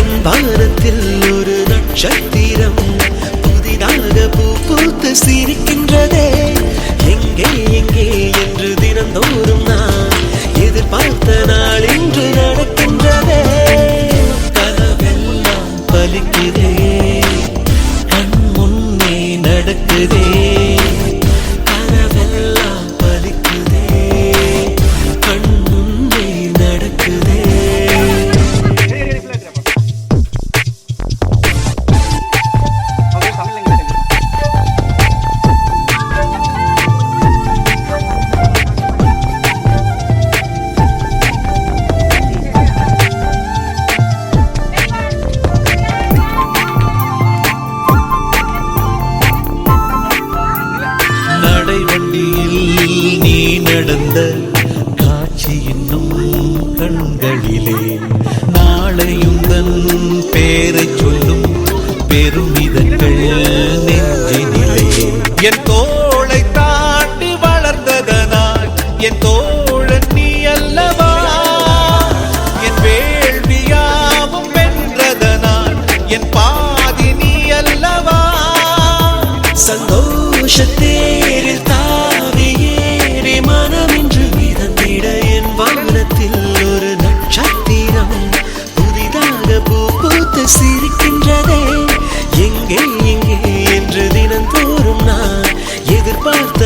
என் வானத்தில் ஒரு நட்சத்திரம் புதிதாக பூ பூத்து சிரிக்கின்றதே. எங்கே எங்கே என்று தினந்தோறும் நான் எதிர்பார்த்த நாள் இன்று நடக்கின்றதே. கனவெல்லாம் பலிக்குதே, கண் முன்னே நடக்குதே. கனவெல்லாம் பலிக்குதே, கண் முன்னே நடக்குதே. நடைவண்டியில் நீ நடந்த காட்சி இன்னும் கண்களிலே, நாளையுந்தன் பேரை சொல்லும் பெருமிதங்கள் நெஞ்சினிலே. என் தோளை தாண்டி வளர்ந்ததனால் என் தோழன் நீ அல்லவா, என் வேள்வியாவும் வென்றதனால் என் பாதி நீ அல்லவா. சந்தோஷத்தேரில் தாவி ஏறி மனமின்று மிதந்திட என் வானத்தில் ஒரு நட்சத்திரம் புதிதாக பூ பூத்து சிரிக்கின்றதே. எங்கே எங்கே என்று தினந்தோறும் நான் எதிர்பார்த்த